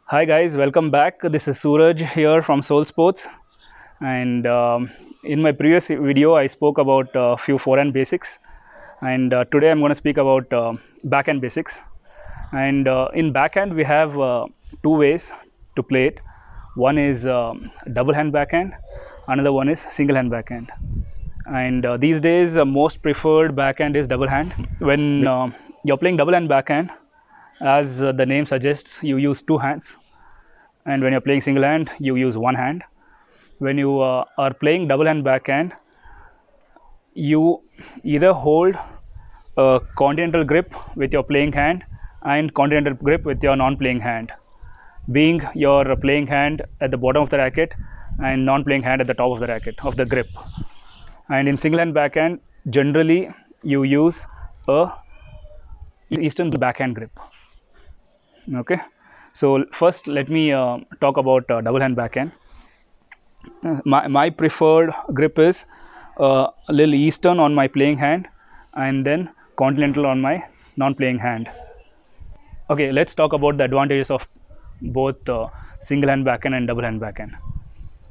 Hi guys, welcome back. This is Suraj here from Soul Sports, and in my previous video I spoke about a few forehand basics, and today I'm going to speak about backhand basics. And in backhand we have two ways to play it. One is double hand backhand, another one is single hand backhand. And these days most preferred backhand is double hand. When you're playing double hand backhand, as the name suggests, you use two hands, and when you're playing single hand you use one hand. When you are playing double hand backhand, you either hold a continental grip with your playing hand and continental grip with your non-playing hand, being your playing hand at the bottom of the racket and non-playing hand at the top of the racket of the grip. And in single hand backhand, generally you use a eastern backhand grip. Okay, so first let me talk about double hand backhand. My preferred grip is a little eastern on my playing hand and then continental on my non-playing hand. Okay, let's talk about the advantages of both single hand backhand and double hand backhand.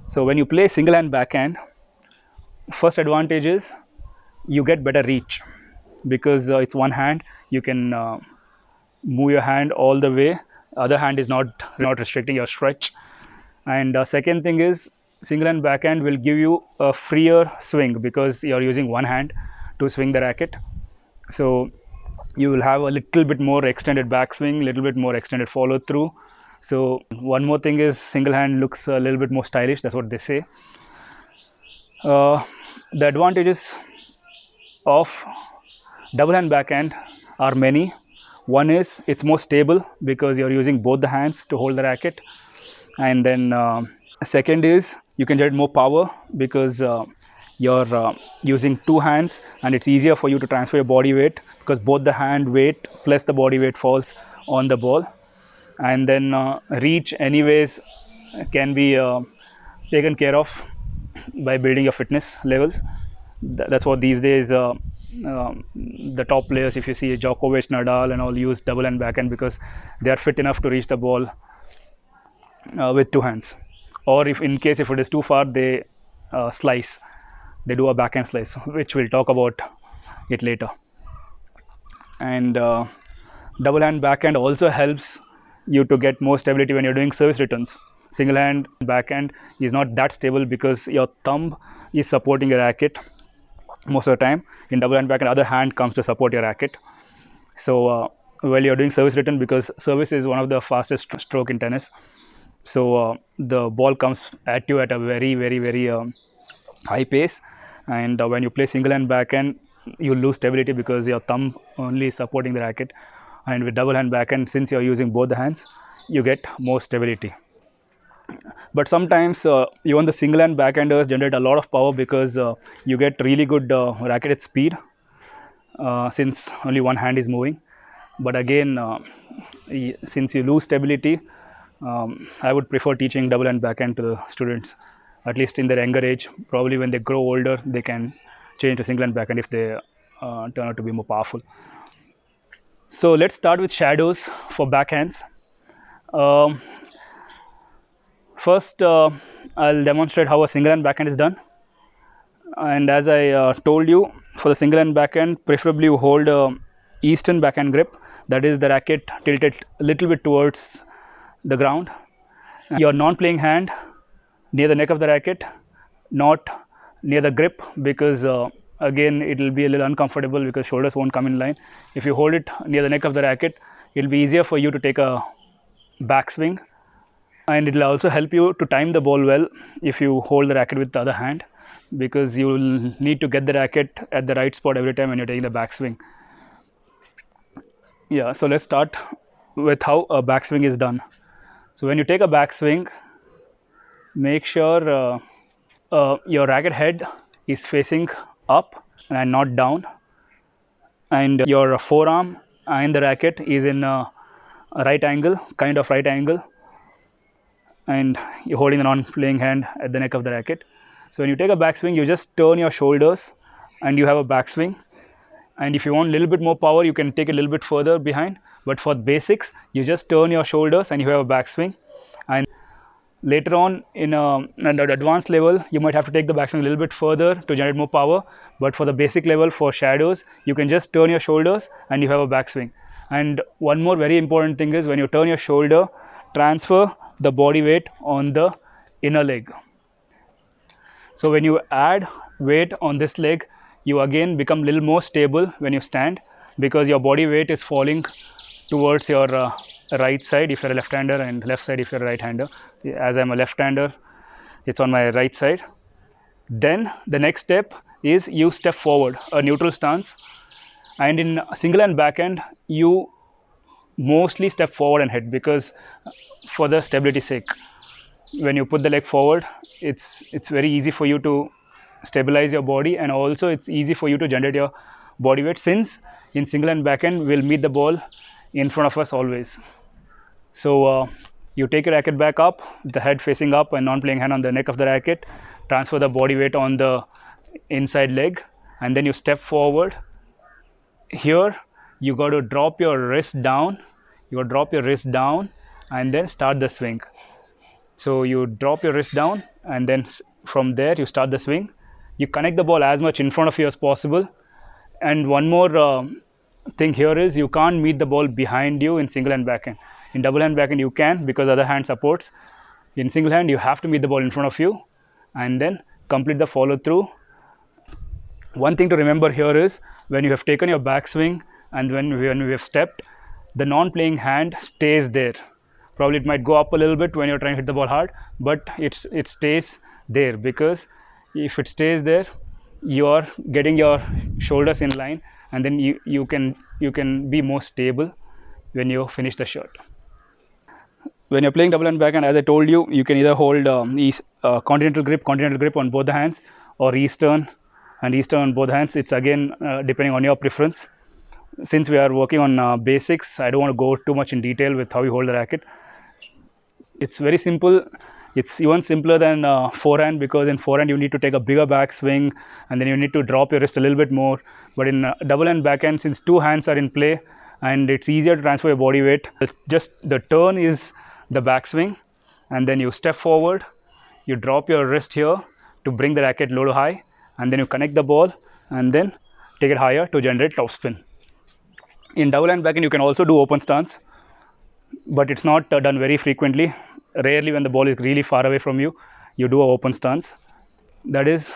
So when you play single hand backhand, first advantage is you get better reach because it's one hand. You can move your hand all the way. Other hand is not restricting your stretch. And second thing is single hand backhand will give you a freer swing because you're using one hand to swing the racket. So you will have a little bit more extended backswing, little bit more extended follow through. So one more thing is single hand looks a little bit more stylish. That's what they say. The advantages of double hand backhand are many. One is it's more stable because you're using both the hands to hold the racket, and then second is you can generate more power because you're using two hands, and it's easier for you to transfer your body weight because both the hand weight plus the body weight falls on the ball. And then reach anyways can be taken care of by building your fitness levels. That's what these days the top players, if you see Djokovic, Nadal and all, use double and backhand because they are fit enough to reach the ball with two hands. Or if in case if it is too far, they slice. They do a backhand slice, which we'll talk about it later. And double hand backhand also helps you to get more stability when you're doing service returns. Single hand backhand is not that stable because your thumb is supporting your racket most of the time. In double hand backhand, other hand comes to support your racket. So while you're doing service return, because service is one of the fastest stroke in tennis, so the ball comes at you at a very high pace, and when you play single hand backhand, you lose stability because your thumb only is supporting the racket. And with double hand backhand, since you're using both the hands, you get more stability. But sometimes even the single hand backhanders generate a lot of power because you get really good racket speed since only one hand is moving. But again, since you lose stability, I would prefer teaching double hand backhand to the students, at least in their younger age. Probably when they grow older, they can change to single hand backhand if they turn out to be more powerful. So let's start with shadows for backhands. Um, First, I'll demonstrate how a single hand backhand is done. And as I told you, for the single hand backhand, preferably you hold a eastern backhand grip. That is the racket tilted a little bit towards the ground. Your non-playing hand near the neck of the racket, not near the grip, because again it will be a little uncomfortable because shoulders won't come in line. If you hold it near the neck of the racket, it will be easier for you to take a backswing, and it will also help you to time the ball well if you hold the racket with the other hand, because you will need to get the racket at the right spot every time when you're taking the backswing. Yeah, so let's start with how a backswing is done. So when you take a backswing, make sure your racket head is facing up and not down, and your forearm and the racket is in a right angle, kind of right angle, and you're holding the non-playing hand at the neck of the racket. So when you take a backswing, you just turn your shoulders and you have a backswing. And if you want a little bit more power, you can take it a little bit further behind. But for basics, you just turn your shoulders and you have a backswing. Later on in an advanced level, you might have to take the backswing a little bit further to generate more power. But for the basic level, for shadows, you can just turn your shoulders and you have a backswing. And one more very important thing is when you turn your shoulder, transfer the body weight on the inner leg. So when you add weight on this leg, you again become a little more stable when you stand, because your body weight is falling towards your right side if you're a left-hander, and left side if you're a right-hander. As I'm a left-hander, it's on my right side. Then the next step is you step forward, a neutral stance, and in single hand backhand you mostly step forward and hit, because for the stability sake, when you put the leg forward, it's very easy for you to stabilize your body, and also it's easy for you to generate your body weight, since in single hand backhand we'll meet the ball in front of us always. So you take your racket back up, the head facing up and non-playing hand on the neck of the racket, transfer the body weight on the inside leg, and then you step forward. Here you got to drop your wrist down, and then start the swing. So you drop your wrist down, and then from there you start the swing. You connect the ball as much in front of you as possible. And one more thing here is you can't meet the ball behind you in single hand backhand. In double hand backhand you can, because other hand supports. In single hand you have to meet the ball in front of you and then complete the follow through. One thing to remember here is when you have taken your backswing and when we have stepped, the non-playing hand stays there. Probably it might go up a little bit when you're trying to hit the ball hard, but it stays there, because if it stays there, you are getting your shoulders in line, and then you can be more stable when you finish the shot. When you're playing double hand backhand, as I told you, you can either hold continental grip on both the hands, or Eastern and Eastern on both hands. It's again depending on your preference. Since we are working on basics, I don't want to go too much in detail with how you hold the racket. It's very simple. It's even simpler than forehand, because in forehand you need to take a bigger backswing and then you need to drop your wrist a little bit more. But in double hand backhand, since two hands are in play and it's easier to transfer your body weight, just the turn is the backswing, and then you step forward, you drop your wrist here to bring the racket low to high, and then you connect the ball and then take it higher to generate topspin. In double hand backhand you can also do open stance, but it's not done very frequently. Rarely when the ball is really far away from you, you do an open stance. That is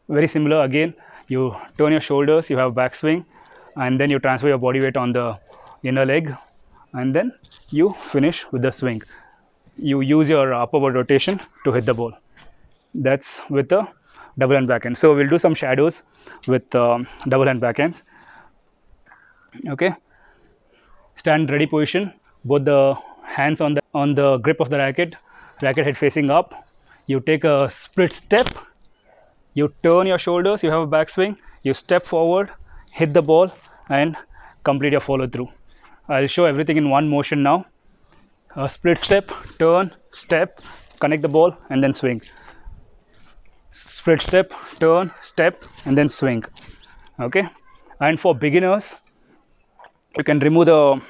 very similar. Again, you turn your shoulders, you have backswing, and then you transfer your body weight on the inner leg, and then you finish with the swing. You use your upward rotation to hit the ball. That's with the double hand backhand. So we'll do some shadows with double hand backhands. Okay, stand ready position, both the hands on the grip of the racket head facing up. You take a split step, you turn your shoulders, you have a backswing, you step forward, hit the ball and complete your follow through. I'll show everything in one motion now. A split step, turn, step, connect the ball and then swing. Split step, turn, step and then swing. Okay, and for beginners you can remove the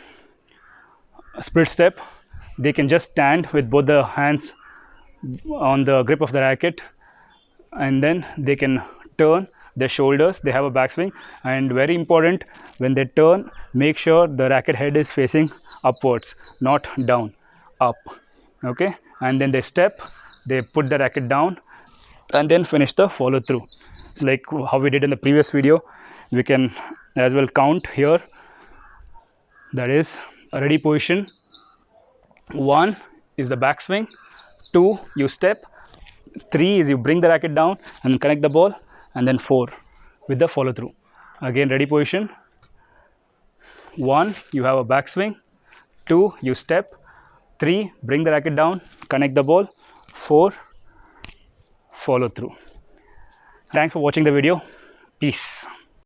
split step. They can just stand with both the hands on the grip of the racket, and then they can turn their shoulders. They have a backswing, and very important, when they turn, make sure the racket head is facing upwards, not down, up. Okay, and then they step, they put the racket down and then finish the follow through. So like how we did in the previous video, we can as well count here. That is a ready position. 1 is the backswing, 2 you step, 3 is you bring the racket down and connect the ball, and then 4 with the follow through. Again ready position. 1 you have a backswing, 2 you step, 3 bring the racket down, connect the ball, 4 follow through. Thanks for watching the video. Peace.